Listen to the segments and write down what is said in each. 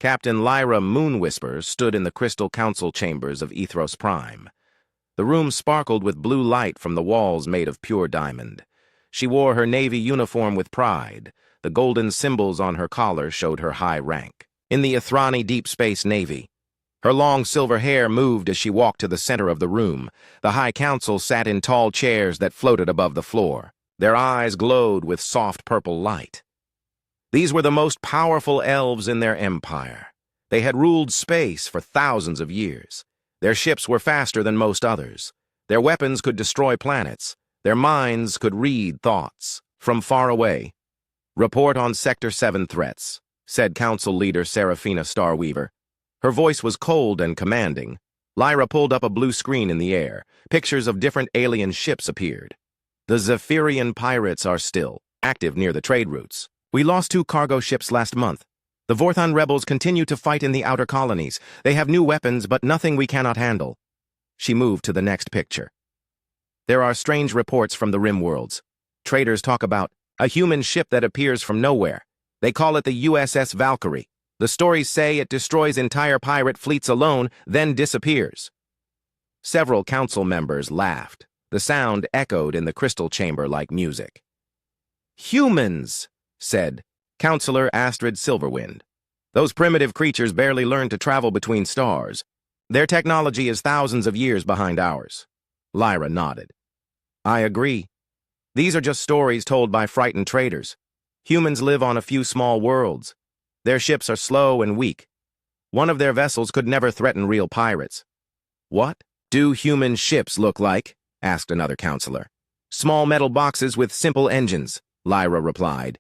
Captain Lyra Moonwhisper stood in the crystal council chambers of Ethros Prime. The room sparkled with blue light from the walls made of pure diamond. She wore her Navy uniform with pride. The golden symbols on her collar showed her high rank in the Ithrani Deep Space Navy. Her long silver hair moved as she walked to the center of the room. The High Council sat in tall chairs that floated above the floor. Their eyes glowed with soft purple light. These were the most powerful elves in their empire. They had ruled space for thousands of years. Their ships were faster than most others. Their weapons could destroy planets. Their minds could read thoughts from far away. "Report on Sector 7 threats," said Council Leader Seraphina Starweaver. Her voice was cold and commanding. Lyra pulled up a blue screen in the air. Pictures of different alien ships appeared. The Zephyrian pirates are still active near the trade routes. We lost 2 cargo ships last month. The Vorthon rebels continue to fight in the outer colonies. They have new weapons, but nothing we cannot handle. She moved to the next picture. There are strange reports from the rim worlds. Traders talk about a human ship that appears from nowhere. They call it the USS Valkyrie. The stories say it destroys entire pirate fleets alone, then disappears. Several council members laughed. The sound echoed in the crystal chamber like music. "Humans," said Counselor Astrid Silverwind. "Those primitive creatures barely learned to travel between stars. Their technology is thousands of years behind ours." Lyra nodded. "I agree. These are just stories told by frightened traders. Humans live on a few small worlds. Their ships are slow and weak. One of their vessels could never threaten real pirates." "What do human ships look like?" asked another counselor. "Small metal boxes with simple engines," Lyra replied.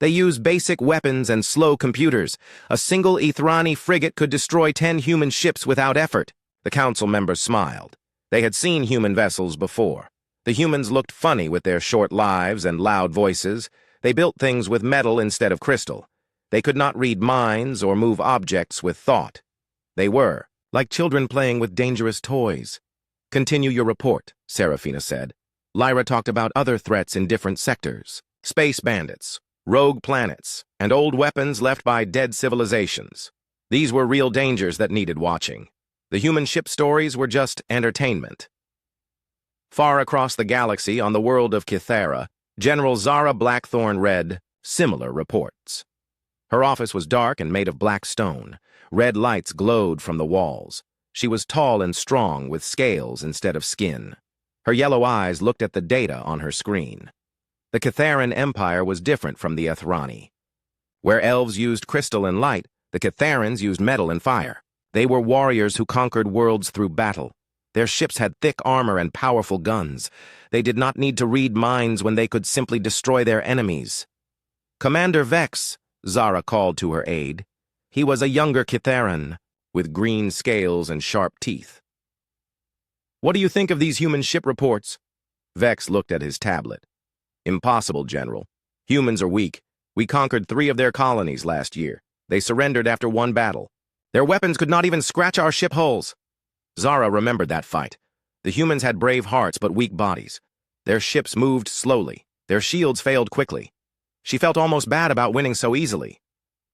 "They use basic weapons and slow computers. A single Ithrani frigate could destroy 10 human ships without effort." The council members smiled. They had seen human vessels before. The humans looked funny with their short lives and loud voices. They built things with metal instead of crystal. They could not read minds or move objects with thought. They were like children playing with dangerous toys. "Continue your report," Seraphina said. Lyra talked about other threats in different sectors. Space bandits, rogue planets, and old weapons left by dead civilizations. These were real dangers that needed watching. The human ship stories were just entertainment. Far across the galaxy, on the world of Kythera, General Zara Blackthorn read similar reports. Her office was dark and made of black stone. Red lights glowed from the walls. She was tall and strong, with scales instead of skin. Her yellow eyes looked at the data on her screen. The Kytheran Empire was different from the Ithrani. Where elves used crystal and light, the Kytherans used metal and fire. They were warriors who conquered worlds through battle. Their ships had thick armor and powerful guns. They did not need to read minds when they could simply destroy their enemies. "Commander Vex," Zara called to her aide. He was a younger Kytheran, with green scales and sharp teeth. "What do you think of these human ship reports?" Vex looked at his tablet. "Impossible, General. Humans are weak. We conquered 3 of their colonies last year. They surrendered after 1 battle. Their weapons could not even scratch our ship hulls." Zara remembered that fight. The humans had brave hearts but weak bodies. Their ships moved slowly. Their shields failed quickly. She felt almost bad about winning so easily.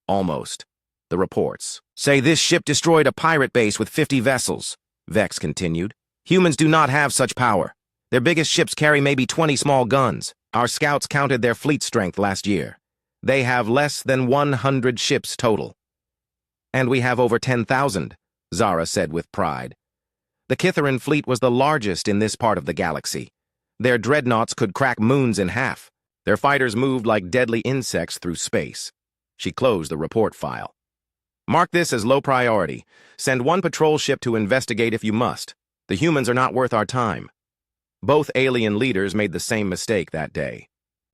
"Almost. The reports say this ship destroyed a pirate base with 50 vessels," Vex continued. "Humans do not have such power. Their biggest ships carry maybe 20 small guns. Our scouts counted their fleet strength last year. They have less than 100 ships total." "And we have over 10,000, Zara said with pride. The Kytheran fleet was the largest in this part of the galaxy. Their dreadnoughts could crack moons in half. Their fighters moved like deadly insects through space. She closed the report file. "Mark this as low priority. Send 1 patrol ship to investigate if you must. The humans are not worth our time." Both alien leaders made the same mistake that day.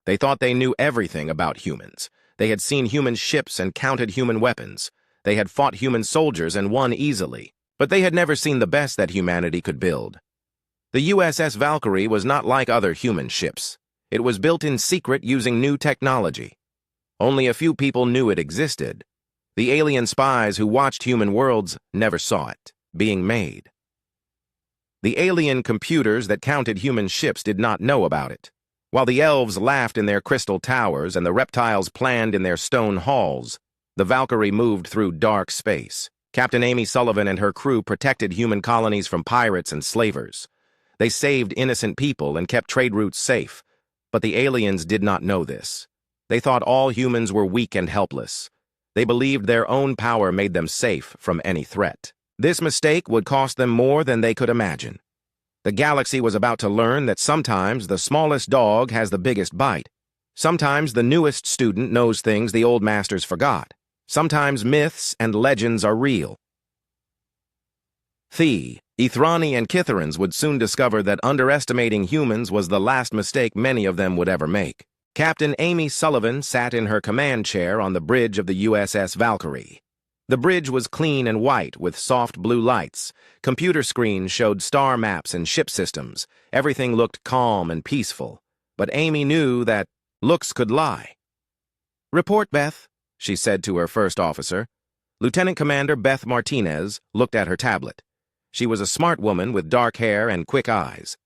They thought they knew everything about humans. They had seen human ships and counted human weapons. They had fought human soldiers and won easily. But they had never seen the best that humanity could build. The USS Valkyrie was not like other human ships. It was built in secret using new technology. Only a few people knew it existed. The alien spies who watched human worlds never saw it being made. The alien computers that counted human ships did not know about it. While the elves laughed in their crystal towers and the reptiles planned in their stone halls, The Valkyrie moved through dark space. Captain Amy Sullivan and her crew protected human colonies from pirates and slavers. They saved innocent people and kept trade routes safe. But the aliens did not know this. They thought all humans were weak and helpless. They believed their own power made them safe from any threat. This mistake would cost them more than they could imagine. The galaxy was about to learn that sometimes the smallest dog has the biggest bite. Sometimes the newest student knows things the old masters forgot. Sometimes myths and legends are real. Ethrani and Kitharans would soon discover that underestimating humans was the last mistake many of them would ever make. Captain Amy Sullivan sat in her command chair on the bridge of the USS Valkyrie. The bridge was clean and white with soft blue lights. Computer screens showed star maps and ship systems. Everything looked calm and peaceful. But Amy knew that looks could lie. "Report, Beth," she said to her first officer. Lieutenant Commander Beth Martinez looked at her tablet. She was a smart woman with dark hair and quick eyes.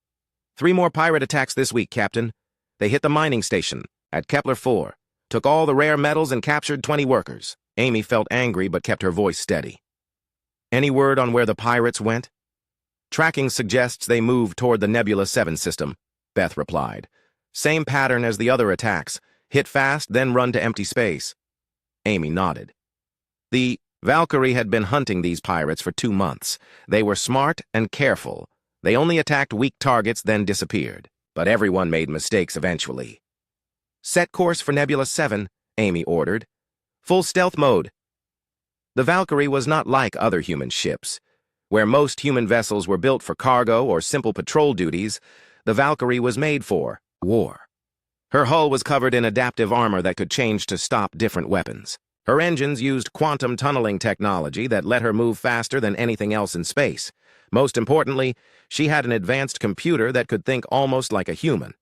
"3 more pirate attacks this week, Captain. They hit the mining station at Kepler 4, took all the rare metals and captured 20 workers. Amy felt angry but kept her voice steady. "Any word on where the pirates went?" "Tracking suggests they moved toward the Nebula 7 system," Beth replied. "Same pattern as the other attacks. Hit fast, then run to empty space." Amy nodded. The Valkyrie had been hunting these pirates for 2 months. They were smart and careful. They only attacked weak targets, then disappeared. But everyone made mistakes eventually. "Set course for Nebula 7, Amy ordered. "Full stealth mode." The Valkyrie was not like other human ships. Where most human vessels were built for cargo or simple patrol duties, the Valkyrie was made for war. Her hull was covered in adaptive armor that could change to stop different weapons. Her engines used quantum tunneling technology that let her move faster than anything else in space. Most importantly, she had an advanced computer that could think almost like a human.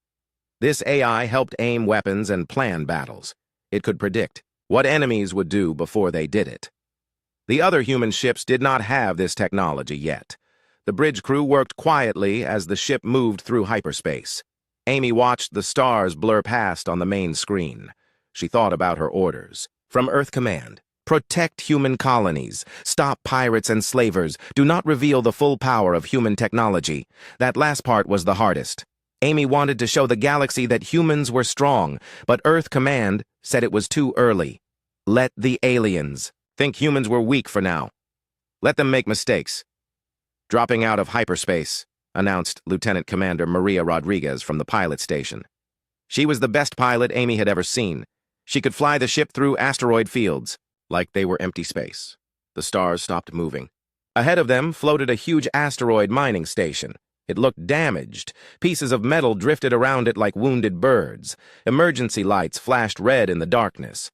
This AI helped aim weapons and plan battles. It could predict what enemies would do before they did it. The other human ships did not have this technology yet. The bridge crew worked quietly as the ship moved through hyperspace. Amy watched the stars blur past on the main screen. She thought about her orders. From Earth Command: protect human colonies, stop pirates and slavers, do not reveal the full power of human technology. That last part was the hardest. Amy wanted to show the galaxy that humans were strong, but Earth Command said it was too early. Let the aliens think humans were weak for now. Let them make mistakes. "Dropping out of hyperspace," announced Lieutenant Commander Maria Rodriguez from the pilot station. She was the best pilot Amy had ever seen. She could fly the ship through asteroid fields, like they were empty space. The stars stopped moving. Ahead of them floated a huge asteroid mining station. It looked damaged. Pieces of metal drifted around it like wounded birds. Emergency lights flashed red in the darkness.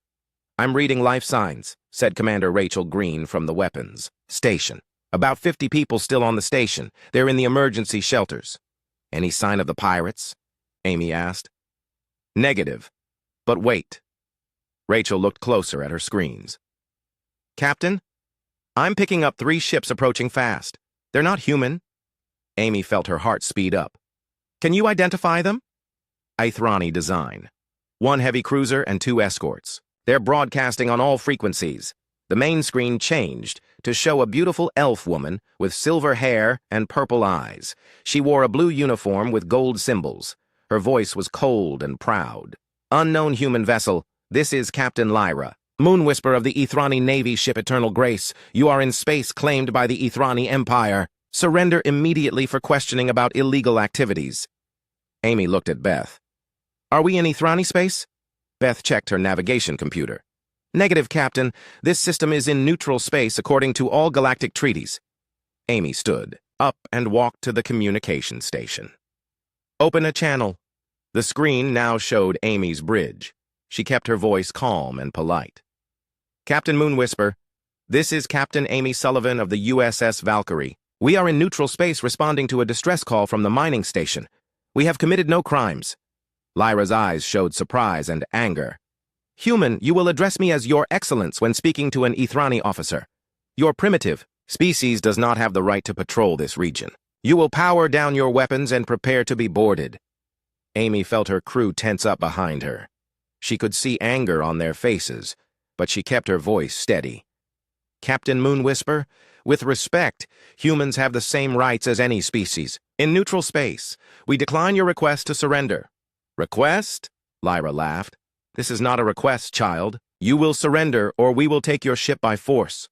"I'm reading life signs," said Commander Rachel Green from the weapons station. "About 50 people still on the station. They're in the emergency shelters." "Any sign of the pirates?" Amy asked. "Negative. But wait." Rachel looked closer at her screens. "Captain, I'm picking up 3 ships approaching fast. They're not human." Amy felt her heart speed up. "Can you identify them?" Ithrani design. 1 heavy cruiser and 2 escorts. They're broadcasting on all frequencies. The main screen changed to show a beautiful elf woman with silver hair and purple eyes. She wore a blue uniform with gold symbols. Her voice was cold and proud. "Unknown human vessel, this is Captain Lyra, Moon Whisper of the Ethrani Navy ship Eternal Grace. You are in space claimed by the Ethrani Empire. Surrender immediately for questioning about illegal activities." Amy looked at Beth. "Are we in Ethrani space?" Beth checked her navigation computer. "Negative, Captain. This system is in neutral space according to all galactic treaties." Amy stood up and walked to the communication station. "Open a channel." The screen now showed Amy's bridge. She kept her voice calm and polite. "Captain Moon Whisper, this is Captain Amy Sullivan of the USS Valkyrie. We are in neutral space responding to a distress call from the mining station. We have committed no crimes." Lyra's eyes showed surprise and anger. "Human, you will address me as Your Excellence when speaking to an Ethrani officer. Your primitive species does not have the right to patrol this region. You will power down your weapons and prepare to be boarded." Amy felt her crew tense up behind her. She could see anger on their faces. but she kept her voice steady. Captain Moonwhisper, with respect, humans have the same rights as any species. In neutral space, we decline your request to surrender. Request? Lyra laughed. This is not a request, child. You will surrender, or we will take your ship by force.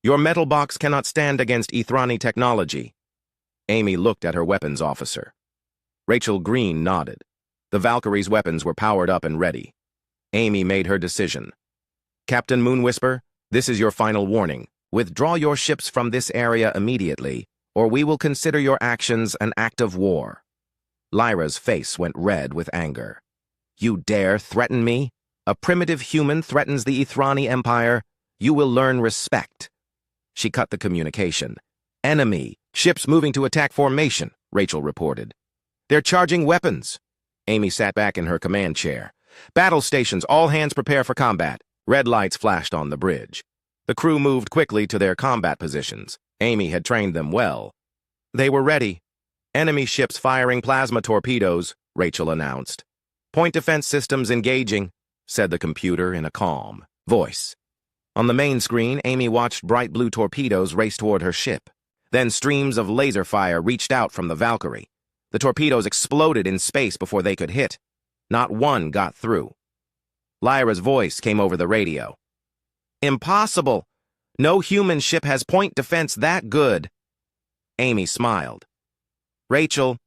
Your metal box cannot stand against Ethrani technology. Amy looked at her weapons officer. Rachel Green nodded. The Valkyrie's weapons were powered up and ready. Amy made her decision. Captain Moonwhisper, this is your final warning. Withdraw your ships from this area immediately, or we will consider your actions an act of war. Lyra's face went red with anger. You dare threaten me? A primitive human threatens the Ethrani Empire? You will learn respect. She cut the communication. Enemy, ships moving to attack formation, Rachel reported. They're charging weapons. Amy sat back in her command chair. Battle stations, all hands prepare for combat. Red lights flashed on the bridge. The crew moved quickly to their combat positions. Amy had trained them well. They were ready. Enemy ships firing plasma torpedoes, Rachel announced. Point defense systems engaging, said the computer in a calm voice. On the main screen, Amy watched bright blue torpedoes race toward her ship. Then streams of laser fire reached out from the Valkyrie. The torpedoes exploded in space before they could hit. Not one got through. Lyra's voice came over the radio. Impossible! No human ship has point defense that good. Amy smiled. Rachel,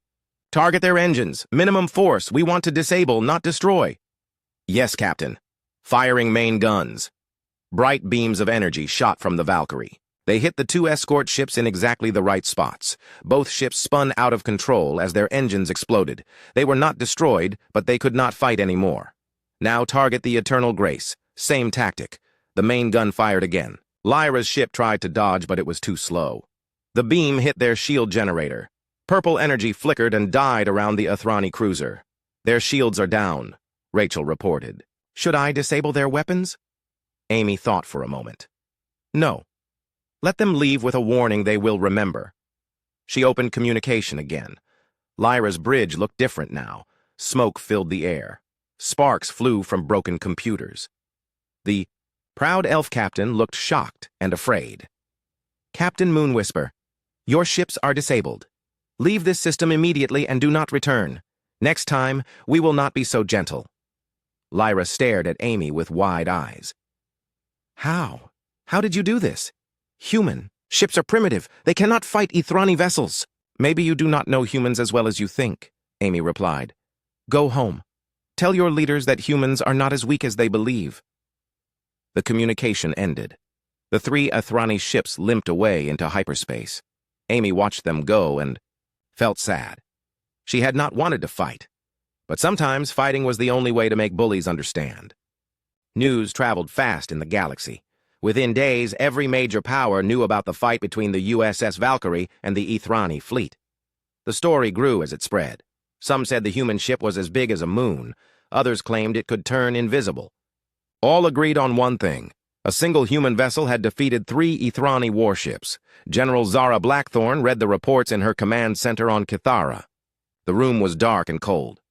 target their engines. Minimum force. We want to disable, not destroy. Yes, Captain. Firing main guns. Bright beams of energy shot from the Valkyrie. They hit the two escort ships in exactly the right spots. Both ships spun out of control as their engines exploded. They were not destroyed, but they could not fight anymore. Now target the Eternal Grace. Same tactic. The main gun fired again. Lyra's ship tried to dodge, but it was too slow. The beam hit their shield generator. Purple energy flickered and died around the Ethrani cruiser. Their shields are down, Rachel reported. Should I disable their weapons? Amy thought for a moment. No. Let them leave with a warning they will remember. She opened communication again. Lyra's bridge looked different now. Smoke filled the air. Sparks flew from broken computers. The proud elf captain looked shocked and afraid. Captain Moonwhisper, your ships are disabled. Leave this system immediately and do not return. Next time, we will not be so gentle. Lyra stared at Amy with wide eyes. How? How did you do this? Human. Ships are primitive. They cannot fight Ethrani vessels. Maybe you do not know humans as well as you think, Amy replied. Go home. Tell your leaders that humans are not as weak as they believe. The communication ended. The three Ethrani ships limped away into hyperspace. Amy watched them go and felt sad. She had not wanted to fight, but sometimes fighting was the only way to make bullies understand. News traveled fast in the galaxy. Within days, every major power knew about the fight between the USS Valkyrie and the Ethrani fleet. The story grew as it spread. Some said the human ship was as big as a moon. Others claimed it could turn invisible. All agreed on one thing. A single human vessel had defeated 3 Ethrani warships. General Zara Blackthorn read the reports in her command center on Kithara. The room was dark and cold.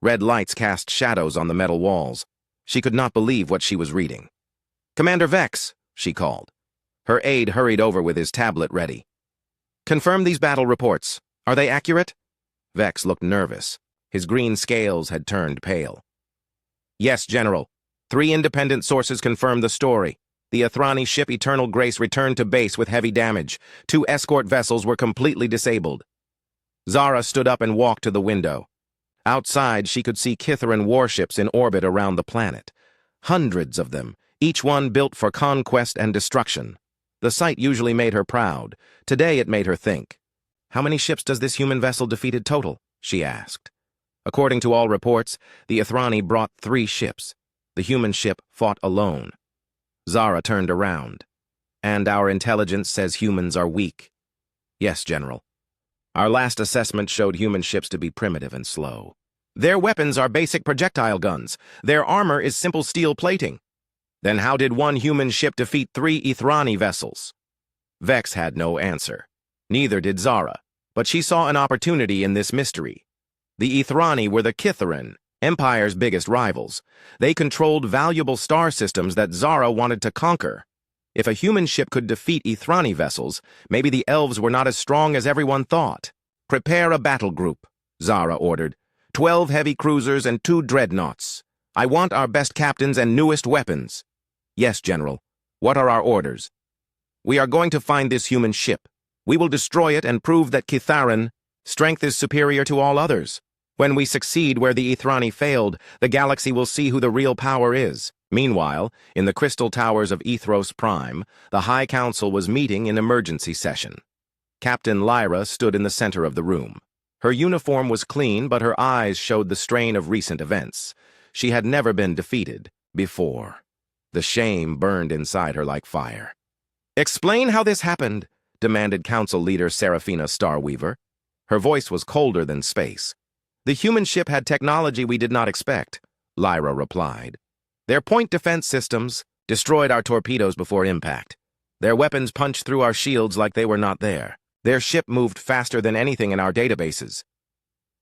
Red lights cast shadows on the metal walls. She could not believe what she was reading. Commander Vex, she called. Her aide hurried over with his tablet ready. Confirm these battle reports. Are they accurate? Vex looked nervous. His green scales had turned pale. Yes, General. 3 independent sources confirmed the story. The Ethrani ship Eternal Grace returned to base with heavy damage. 2 escort vessels were completely disabled. Zara stood up and walked to the window. Outside, she could see Kitharan warships in orbit around the planet. Hundreds of them, each one built for conquest and destruction. The sight usually made her proud. Today it made her think. How many ships does this human vessel defeated total? She asked. According to all reports, the Ethrani brought 3 ships. The human ship fought alone. Zara turned around. And our intelligence says humans are weak. Yes, General. Our last assessment showed human ships to be primitive and slow. Their weapons are basic projectile guns. Their armor is simple steel plating. Then how did one human ship defeat 3 Ethrani vessels? Vex had no answer. Neither did Zara, but she saw an opportunity in this mystery. The Ethrani were the Kitharan, Empire's biggest rivals. They controlled valuable star systems that Zara wanted to conquer. If a human ship could defeat Ithrani vessels, maybe the elves were not as strong as everyone thought. "Prepare a battle group," Zara ordered. 12 heavy cruisers and 2 dreadnoughts. I want our best captains and newest weapons. Yes, General. What are our orders? We are going to find this human ship. We will destroy it and prove that Kitharan strength is superior to all others. When we succeed where the Ithrani failed, the galaxy will see who the real power is. Meanwhile, in the crystal towers of Ethros Prime, the High Council was meeting in emergency session. Captain Lyra stood in the center of the room. Her uniform was clean, but her eyes showed the strain of recent events. She had never been defeated before. The shame burned inside her like fire. "Explain how this happened," demanded Council Leader Seraphina Starweaver. Her voice was colder than space. "The human ship had technology we did not expect," Lyra replied. "Their point defense systems destroyed our torpedoes before impact. Their weapons punched through our shields like they were not there. Their ship moved faster than anything in our databases."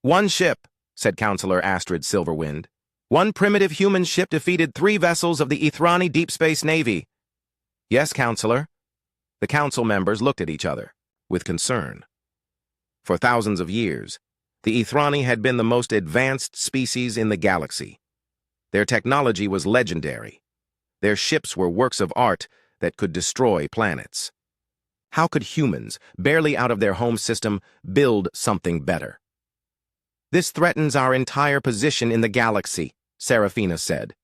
"One ship," said Counselor Astrid Silverwind. "One primitive human ship defeated 3 vessels of the Ithrani Deep Space Navy." "Yes, Counselor." The council members looked at each other with concern. For thousands of years, the Ithrani had been the most advanced species in the galaxy. Their technology was legendary. Their ships were works of art that could destroy planets. How could humans, barely out of their home system, build something better? "This threatens our entire position in the galaxy," Seraphina said.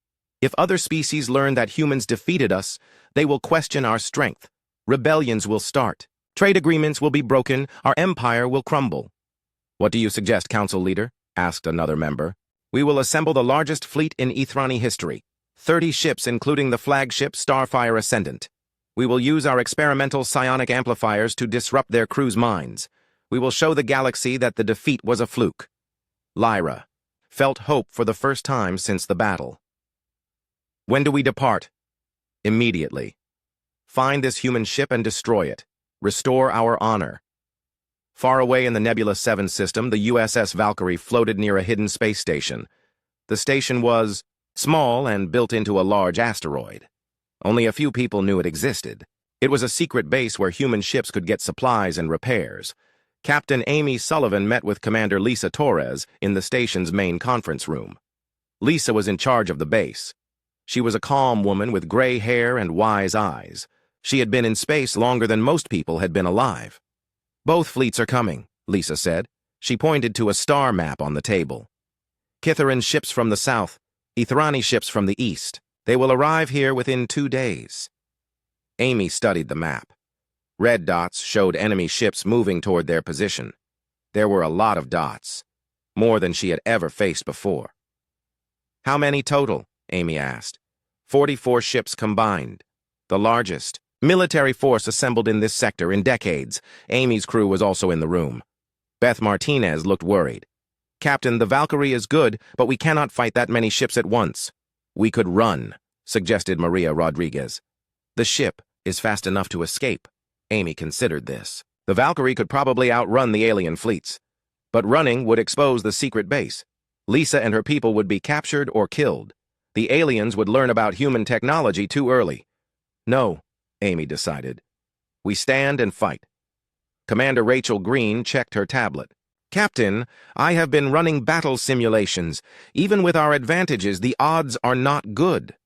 "If other species learn that humans defeated us, they will question our strength. Rebellions will start. Trade agreements will be broken. Our empire will crumble." "What do you suggest, Council Leader?" asked another member. "We will assemble the largest fleet in Ithrani history. 30 ships, including the flagship Starfire Ascendant. We will use our experimental psionic amplifiers to disrupt their crews' minds. We will show the galaxy that the defeat was a fluke." Lyra felt hope for the first time since the battle. "When do we depart?" "Immediately. Find this human ship and destroy it. Restore our honor." Far away in the Nebula 7 system, the USS Valkyrie floated near a hidden space station. The station was small and built into a large asteroid. Only a few people knew it existed. It was a secret base where human ships could get supplies and repairs. Captain Amy Sullivan met with Commander Lisa Torres in the station's main conference room. Lisa was in charge of the base. She was a calm woman with gray hair and wise eyes. She had been in space longer than most people had been alive. "Both fleets are coming," Lisa said. She pointed to a star map on the table. "Kitharan ships from the south, Ithrani ships from the east. They will arrive here within 2 days." Amy studied the map. Red dots showed enemy ships moving toward their position. There were a lot of dots, more than she had ever faced before. "How many total?" Amy asked. 44 ships combined. The largest military force assembled in this sector in decades. Amy's crew was also in the room. Beth Martinez looked worried. "Captain, the Valkyrie is good, but we cannot fight that many ships at once." "We could run," suggested Maria Rodriguez. "The ship is fast enough to escape." Amy considered this. The Valkyrie could probably outrun the alien fleets. But running would expose the secret base. Lisa and her people would be captured or killed. The aliens would learn about human technology too early. "No," Amy decided. "We stand and fight." Commander Rachel Green checked her tablet. "Captain, I have been running battle simulations. Even with our advantages, the odds are not good."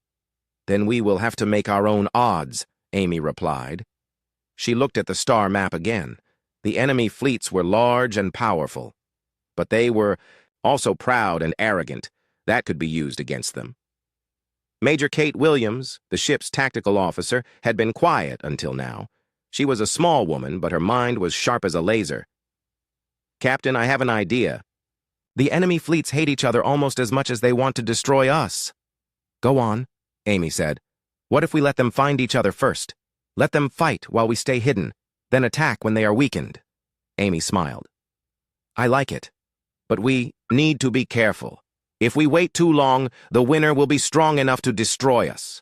"Then we will have to make our own odds," Amy replied. She looked at the star map again. The enemy fleets were large and powerful. But they were also proud and arrogant. That could be used against them. Major Kate Williams, the ship's tactical officer, had been quiet until now. She was a small woman, but her mind was sharp as a laser. "Captain, I have an idea. The enemy fleets hate each other almost as much as they want to destroy us." "Go on," Amy said. "What if we let them find each other first? Let them fight while we stay hidden, then attack when they are weakened." Amy smiled. "I like it. But we need to be careful. If we wait too long, the winner will be strong enough to destroy us."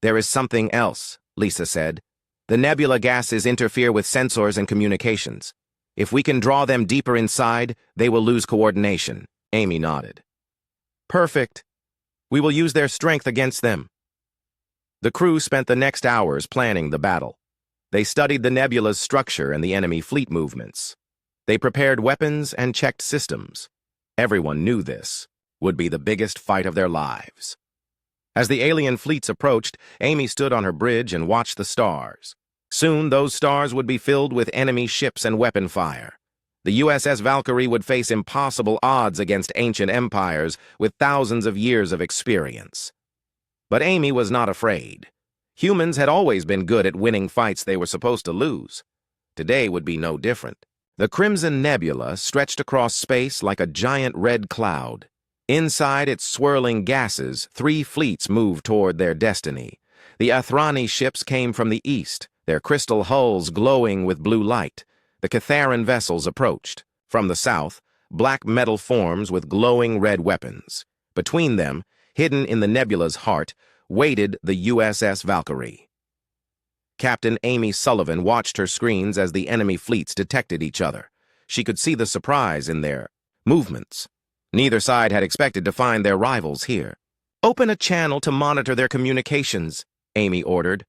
"There is something else," Lisa said. "The nebula gases interfere with sensors and communications. If we can draw them deeper inside, they will lose coordination." Amy nodded. Perfect. We will use their strength against them. The crew spent the next hours planning the battle. They studied the nebula's structure and the enemy fleet movements. They prepared weapons and checked systems. Everyone knew this would be the biggest fight of their lives. As the alien fleets approached, Amy stood on her bridge and watched the stars. Soon, those stars would be filled with enemy ships and weapon fire. The USS Valkyrie would face impossible odds against ancient empires with thousands of years of experience. But Amy was not afraid. Humans had always been good at winning fights they were supposed to lose. Today would be no different. The Crimson Nebula stretched across space like a giant red cloud. Inside its swirling gases, 3 fleets moved toward their destiny. The Athrani ships came from the east, their crystal hulls glowing with blue light. The Catharan vessels approached. From the south, black metal forms with glowing red weapons. Between them, hidden in the nebula's heart, waited the USS Valkyrie. Captain Amy Sullivan watched her screens as the enemy fleets detected each other. She could see the surprise in their movements. Neither side had expected to find their rivals here. "Open a channel to monitor their communications," Amy ordered.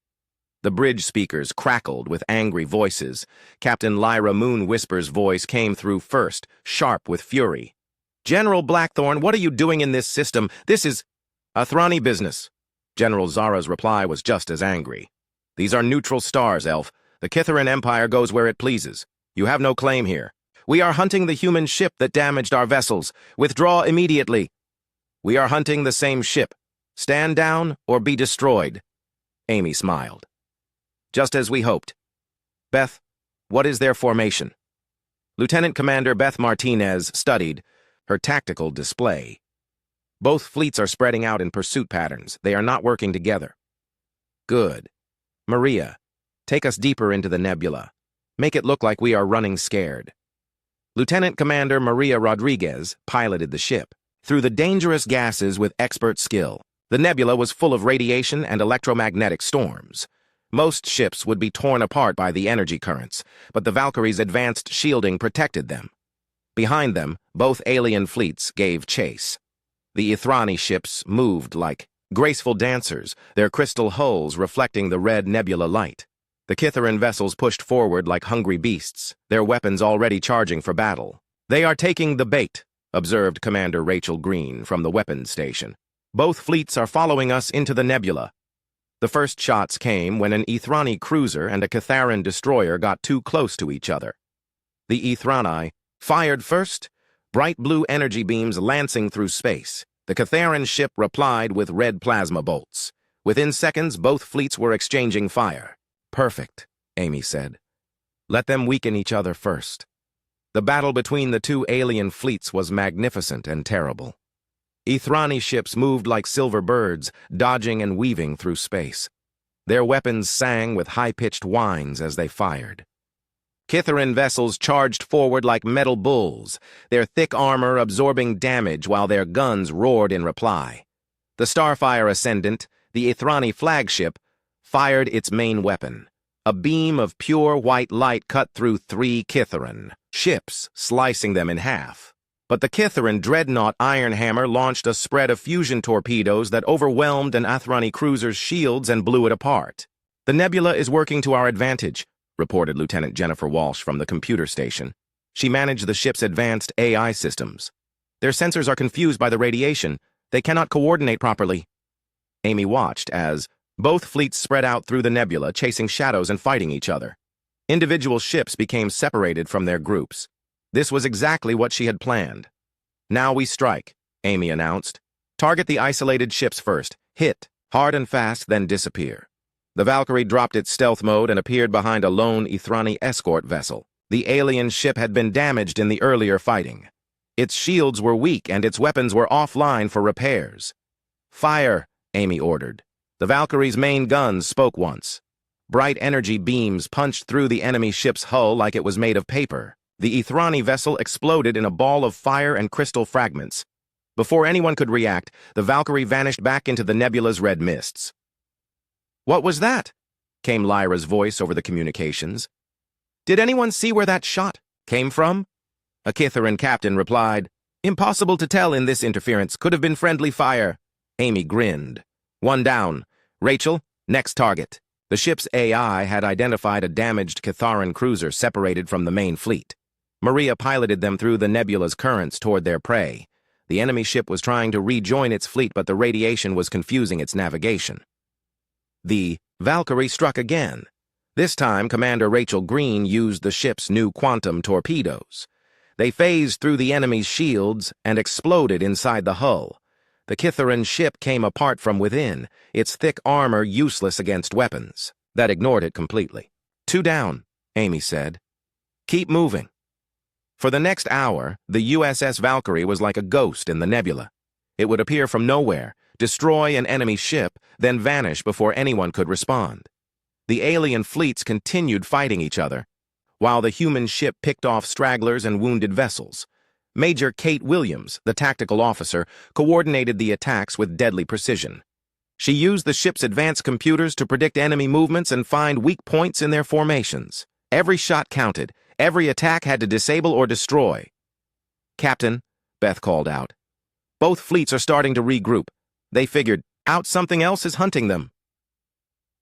The bridge speakers crackled with angry voices. Captain Lyra Moon Whisper's voice came through first, sharp with fury. "General Blackthorn, what are you doing in this system? This is Athrani business." General Zara's reply was just as angry. "These are neutral stars, Elf. The Kitharan Empire goes where it pleases. You have no claim here. We are hunting the human ship that damaged our vessels. Withdraw immediately." "We are hunting the same ship. Stand down or be destroyed." Amy smiled. "Just as we hoped. Beth, what is their formation?" Lieutenant Commander Beth Martinez studied her tactical display. "Both fleets are spreading out in pursuit patterns. They are not working together." "Good. Maria, take us deeper into the nebula. Make it look like we are running scared." Lieutenant Commander Maria Rodriguez piloted the ship through the dangerous gases with expert skill. The nebula was full of radiation and electromagnetic storms. Most ships would be torn apart by the energy currents, but the Valkyrie's advanced shielding protected them. Behind them, both alien fleets gave chase. The Athrani ships moved like graceful dancers, their crystal hulls reflecting the red nebula light. The Kitharan vessels pushed forward like hungry beasts, their weapons already charging for battle. "They are taking the bait," observed Commander Rachel Green from the weapons station. "Both fleets are following us into the nebula." The first shots came when an Athrani cruiser and a Catharan destroyer got too close to each other. The Athrani fired first, bright blue energy beams lancing through space. The Catharan ship replied with red plasma bolts. Within seconds, both fleets were exchanging fire. "Perfect," Amy said. "Let them weaken each other first." The battle between the 2 alien fleets was magnificent and terrible. Athrani ships moved like silver birds, dodging and weaving through space. Their weapons sang with high-pitched whines as they fired. Kitharan vessels charged forward like metal bulls, their thick armor absorbing damage while their guns roared in reply. The Starfire Ascendant, the Athrani flagship, fired its main weapon. A beam of pure white light cut through 3 Kitharan ships, slicing them in half. But the Kitharan dreadnought Ironhammer launched a spread of fusion torpedoes that overwhelmed an Athrani cruiser's shields and blew it apart. "The nebula is working to our advantage," reported Lieutenant Jennifer Walsh from the computer station. She managed the ship's advanced AI systems. "Their sensors are confused by the radiation. They cannot coordinate properly." Amy watched as both fleets spread out through the nebula, chasing shadows and fighting each other. Individual ships became separated from their groups. This was exactly what she had planned. "Now we strike," Amy announced. "Target the isolated ships first. Hit hard and fast, then disappear." The Valkyrie dropped its stealth mode and appeared behind a lone Athrani escort vessel. The alien ship had been damaged in the earlier fighting. Its shields were weak and its weapons were offline for repairs. "Fire," Amy ordered. The Valkyrie's main guns spoke once. Bright energy beams punched through the enemy ship's hull like it was made of paper. The Athrani vessel exploded in a ball of fire and crystal fragments. Before anyone could react, the Valkyrie vanished back into the nebula's red mists. "What was that?" came Lyra's voice over the communications. "Did anyone see where that shot came from?" A Kitharan captain replied, Impossible to tell in this interference. Could have been friendly fire. Amy grinned. One down. Rachel, next target. The ship's AI had identified a damaged Catharan cruiser separated from the main fleet. Maria piloted them through the nebula's currents toward their prey. The enemy ship was trying to rejoin its fleet, but the radiation was confusing its navigation. The Valkyrie struck again. This time, Commander Rachel Green used the ship's new quantum torpedoes. They phased through the enemy's shields and exploded inside the hull. The Catharan ship came apart from within, its thick armor useless against weapons. That ignored it completely. 2 down, Amy said. Keep moving. For the next hour, the USS Valkyrie was like a ghost in the nebula. It would appear from nowhere, destroy an enemy ship, then vanish before anyone could respond. The alien fleets continued fighting each other, while the human ship picked off stragglers and wounded vessels. Major Kate Williams, the tactical officer, coordinated the attacks with deadly precision. She used the ship's advanced computers to predict enemy movements and find weak points in their formations. Every shot counted. Every attack had to disable or destroy. Captain, Beth called out. Both fleets are starting to regroup. They figured out something else is hunting them.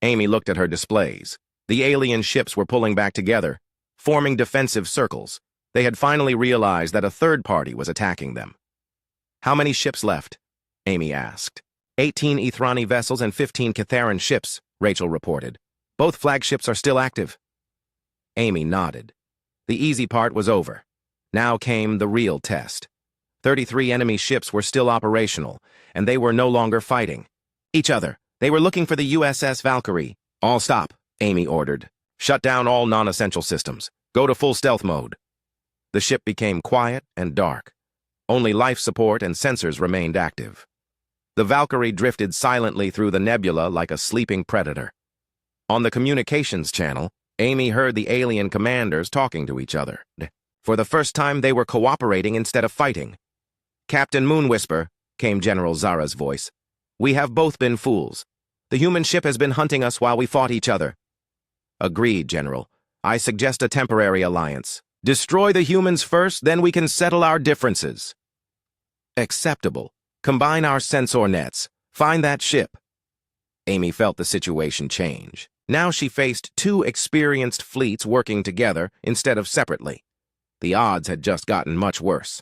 Amy looked at her displays. The alien ships were pulling back together, forming defensive circles. They had finally realized that a third party was attacking them. How many ships left? Amy asked. 18 Ethrani vessels and 15 Catharan ships, Rachel reported. Both flagships are still active. Amy nodded. The easy part was over. Now came the real test. 33 enemy ships were still operational, and they were no longer fighting each other. They were looking for the USS Valkyrie. All stop, Amy ordered. Shut down all non-essential systems. Go to full stealth mode. The ship became quiet and dark. Only life support and sensors remained active. The Valkyrie drifted silently through the nebula like a sleeping predator. On the communications channel, Amy heard the alien commanders talking to each other. For the first time, they were cooperating instead of fighting. Captain Moonwhisper, came General Zara's voice. We have both been fools. The human ship has been hunting us while we fought each other. Agreed, General. I suggest a temporary alliance. Destroy the humans first, then we can settle our differences. Acceptable. Combine our sensor nets. Find that ship. Amy felt the situation change. Now she faced 2 experienced fleets working together instead of separately. The odds had just gotten much worse.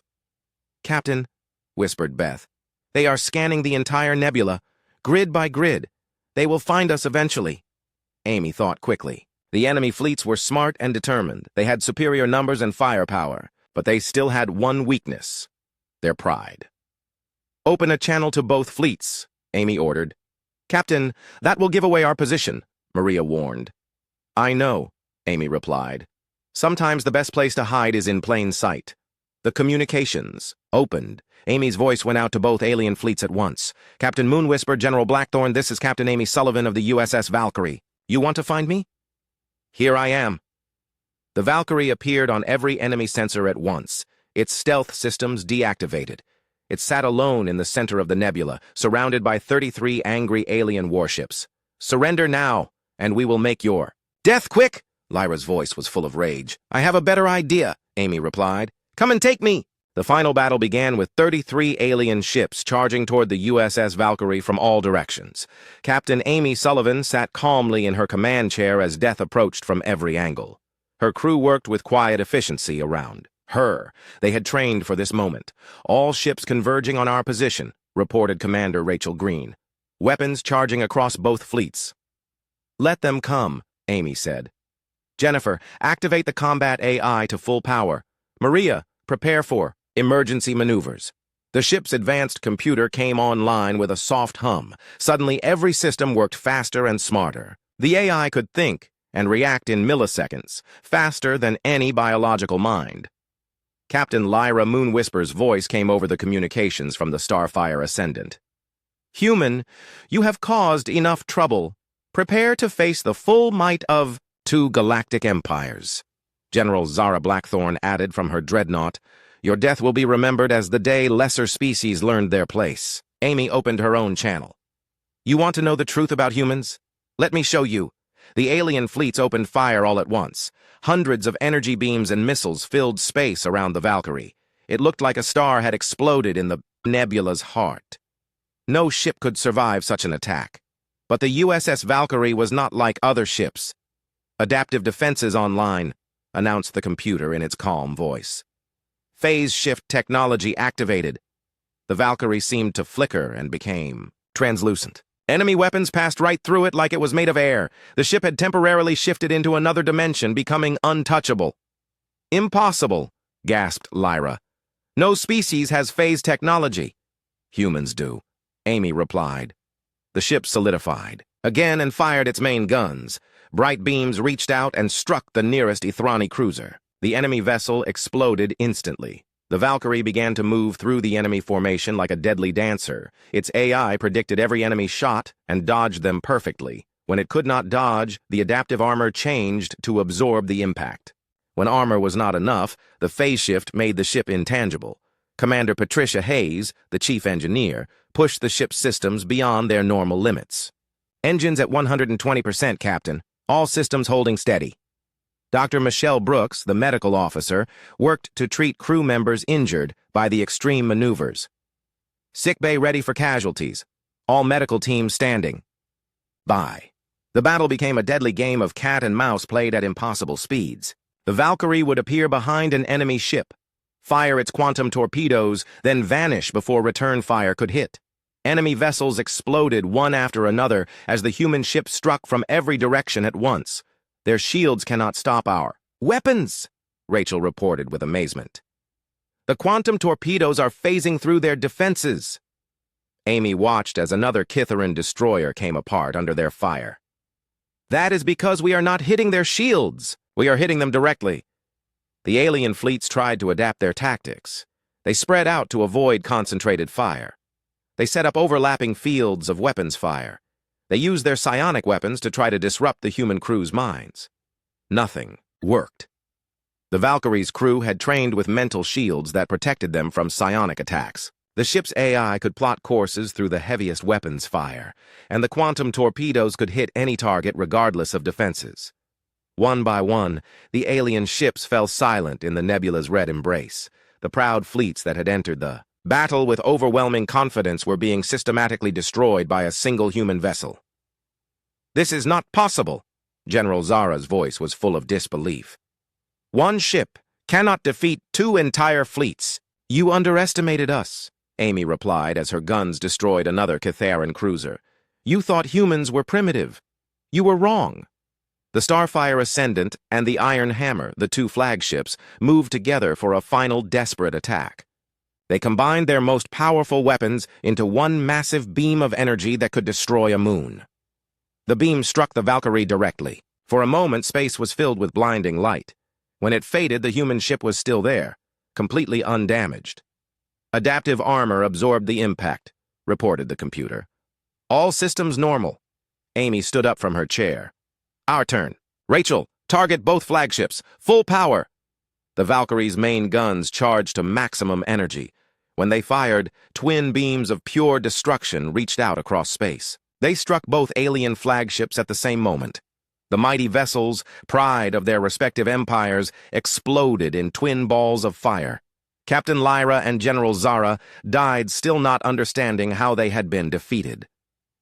Captain, whispered Beth, they are scanning the entire nebula, grid by grid. They will find us eventually. Amy thought quickly. The enemy fleets were smart and determined. They had superior numbers and firepower, but they still had one weakness: their pride. Open a channel to both fleets, Amy ordered. Captain, that will give away our position, Maria warned. I know, Amy replied. Sometimes the best place to hide is in plain sight. The communications opened. Amy's voice went out to both alien fleets at once. Captain Moonwhisper, General Blackthorn, this is Captain Amy Sullivan of the USS Valkyrie. You want to find me? Here I am. The Valkyrie appeared on every enemy sensor at once, its stealth systems deactivated. It sat alone in the center of the nebula, surrounded by 33 angry alien warships. Surrender now, and we will make your death quick! Lyra's voice was full of rage. I have a better idea, Amy replied. Come and take me! The final battle began with 33 alien ships charging toward the USS Valkyrie from all directions. Captain Amy Sullivan sat calmly in her command chair as death approached from every angle. Her crew worked with quiet efficiency around her. They had trained for this moment. All ships converging on our position, reported Commander Rachel Green. Weapons charging across both fleets. Let them come, Amy said. Jennifer, activate the combat AI to full power. Maria, prepare for emergency maneuvers. The ship's advanced computer came online with a soft hum. Suddenly, every system worked faster and smarter. The AI could think and react in milliseconds, faster than any biological mind. Captain Lyra Moonwhisper's voice came over the communications from the Starfire Ascendant. Human, you have caused enough trouble. Prepare to face the full might of 2 galactic empires. General Zara Blackthorn added from her dreadnought, Your death will be remembered as the day lesser species learned their place. Amy opened her own channel. You want to know the truth about humans? Let me show you. The alien fleets opened fire all at once. Hundreds of energy beams and missiles filled space around the Valkyrie. It looked like a star had exploded in the nebula's heart. No ship could survive such an attack. But the USS Valkyrie was not like other ships. "Adaptive defenses online," announced the computer in its calm voice. "Phase shift technology activated." The Valkyrie seemed to flicker and became translucent. Enemy weapons passed right through it like it was made of air. The ship had temporarily shifted into another dimension, becoming untouchable. "Impossible," gasped Lyra. "No species has phase technology." "Humans do," Amy replied. The ship solidified again and fired its main guns. Bright beams reached out and struck the nearest Ithrani cruiser. The enemy vessel exploded instantly. The Valkyrie began to move through the enemy formation like a deadly dancer. Its AI predicted every enemy shot and dodged them perfectly. When it could not dodge, the adaptive armor changed to absorb the impact. When armor was not enough, the phase shift made the ship intangible. Commander Patricia Hayes, the chief engineer, pushed the ship's systems beyond their normal limits. "Engines at 120%, Captain. All systems holding steady." Dr. Michelle Brooks, the medical officer, worked to treat crew members injured by the extreme maneuvers. "Sickbay ready for casualties. All medical teams standing by." The battle became a deadly game of cat and mouse played at impossible speeds. The Valkyrie would appear behind an enemy ship, fire its quantum torpedoes, then vanish before return fire could hit. Enemy vessels exploded one after another as the human ship struck from every direction at once. "Their shields cannot stop our weapons," Rachel reported with amazement. "The quantum torpedoes are phasing through their defenses." Amy watched as another Kitharan destroyer came apart under their fire. "That is because we are not hitting their shields. We are hitting them directly." The alien fleets tried to adapt their tactics. They spread out to avoid concentrated fire. They set up overlapping fields of weapons fire. They used their psionic weapons to try to disrupt the human crew's minds. Nothing worked. The Valkyrie's crew had trained with mental shields that protected them from psionic attacks. The ship's AI could plot courses through the heaviest weapons fire, and the quantum torpedoes could hit any target regardless of defenses. One by one, the alien ships fell silent in the nebula's red embrace. The proud fleets that had entered the battle with overwhelming confidence were being systematically destroyed by a single human vessel. "This is not possible." General Zara's voice was full of disbelief. "One ship cannot defeat two entire fleets." "You underestimated us," Amy replied as her guns destroyed another Kitharan cruiser. "You thought humans were primitive. You were wrong." The Starfire Ascendant and the Iron Hammer, the two flagships, moved together for a final desperate attack. They combined their most powerful weapons into one massive beam of energy that could destroy a moon. The beam struck the Valkyrie directly. For a moment, space was filled with blinding light. When it faded, the human ship was still there, completely undamaged. "Adaptive armor absorbed the impact," reported the computer. "All systems normal." Amy stood up from her chair. "Our turn. Rachel, target both flagships. Full power." The Valkyrie's main guns charged to maximum energy. When they fired, twin beams of pure destruction reached out across space. They struck both alien flagships at the same moment. The mighty vessels, pride of their respective empires, exploded in twin balls of fire. Captain Lyra and General Zara died, still not understanding how they had been defeated.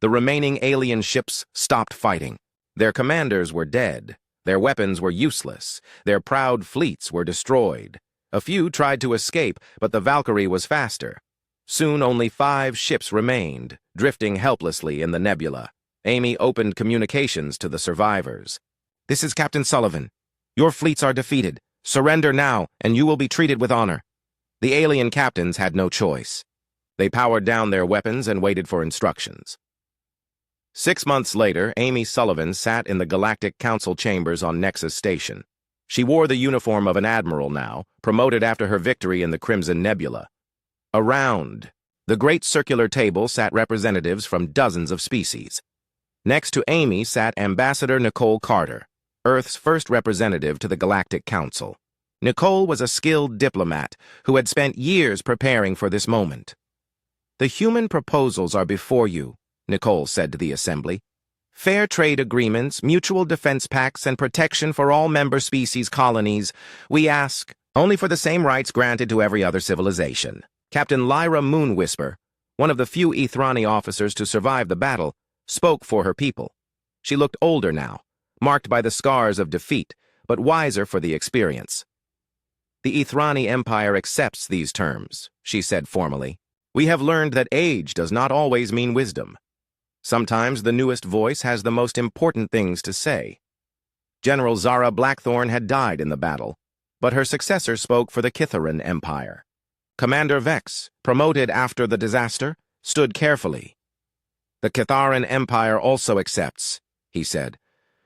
The remaining alien ships stopped fighting. Their commanders were dead. Their weapons were useless. Their proud fleets were destroyed. A few tried to escape, but the Valkyrie was faster. Soon only 5 ships remained, drifting helplessly in the nebula. Amy opened communications to the survivors. "This is Captain Sullivan. Your fleets are defeated. Surrender now, and you will be treated with honor." The alien captains had no choice. They powered down their weapons and waited for instructions. 6 months later, Amy Sullivan sat in the Galactic Council chambers on Nexus Station. She wore the uniform of an admiral now, promoted after her victory in the Crimson Nebula. Around the great circular table sat representatives from dozens of species. Next to Amy sat Ambassador Nicole Carter, Earth's first representative to the Galactic Council. Nicole was a skilled diplomat who had spent years preparing for this moment. "The human proposals are before you," Nicole said to the assembly. "Fair trade agreements, mutual defense pacts, and protection for all member species colonies. We ask only for the same rights granted to every other civilization. Captain Lyra Moonwhisper, one of the few Ethrani officers to survive the battle, spoke for her people. She looked older now, marked by the scars of defeat, but wiser for the experience. The Ethrani Empire accepts these terms, she said formally. We have learned that age does not always mean wisdom. Sometimes the newest voice has the most important things to say. General Zara Blackthorn had died in the battle, but her successor spoke for the Kitharan Empire. Commander Vex, promoted after the disaster, stood carefully. The Kitharan Empire also accepts, he said.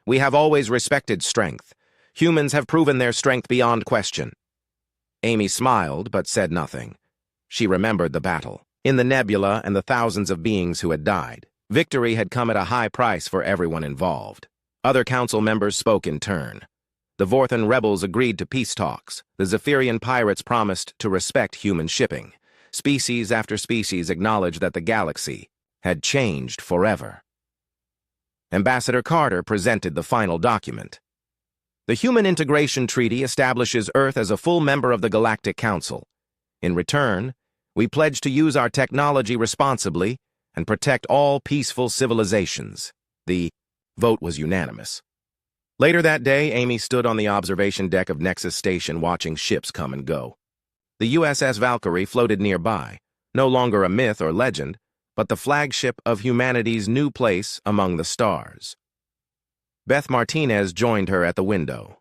We have always respected strength. Humans have proven their strength beyond question. Amy smiled, but said nothing. She remembered the battle. In the nebula and the thousands of beings who had died, victory had come at a high price for everyone involved. Other council members spoke in turn. The Vorthan rebels agreed to peace talks. The Zephyrian pirates promised to respect human shipping. Species after species acknowledged that the galaxy had changed forever. Ambassador Carter presented the final document. The Human Integration Treaty establishes Earth as a full member of the Galactic Council. In return, we pledge to use our technology responsibly and protect all peaceful civilizations. The vote was unanimous. Later that day, Amy stood on the observation deck of Nexus Station watching ships come and go. The USS Valkyrie floated nearby, no longer a myth or legend, but the flagship of humanity's new place among the stars. Beth Martinez joined her at the window.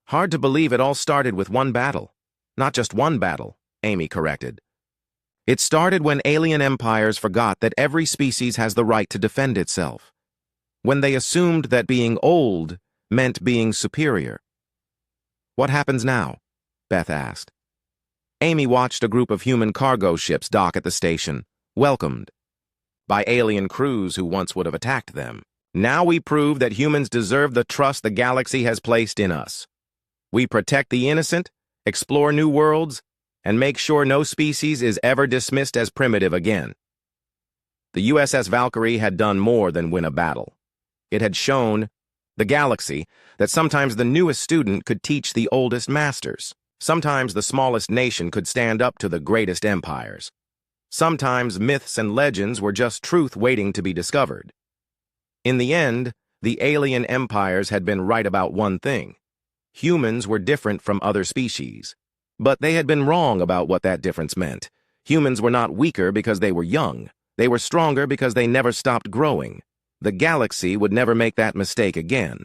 Hard to believe it all started with one battle. Not just one battle, Amy corrected. It started when alien empires forgot that every species has the right to defend itself. When they assumed that being old meant being superior. What happens now? Beth asked. Amy watched a group of human cargo ships dock at the station, welcomed by alien crews who once would have attacked them. Now we prove that humans deserve the trust the galaxy has placed in us. We protect the innocent, explore new worlds, and make sure no species is ever dismissed as primitive again. The USS Valkyrie had done more than win a battle. It had shown the galaxy that sometimes the newest student could teach the oldest masters. Sometimes the smallest nation could stand up to the greatest empires. Sometimes myths and legends were just truth waiting to be discovered. In the end, the alien empires had been right about one thing. Humans were different from other species. But they had been wrong about what that difference meant. Humans were not weaker because they were young. They were stronger because they never stopped growing. The galaxy would never make that mistake again.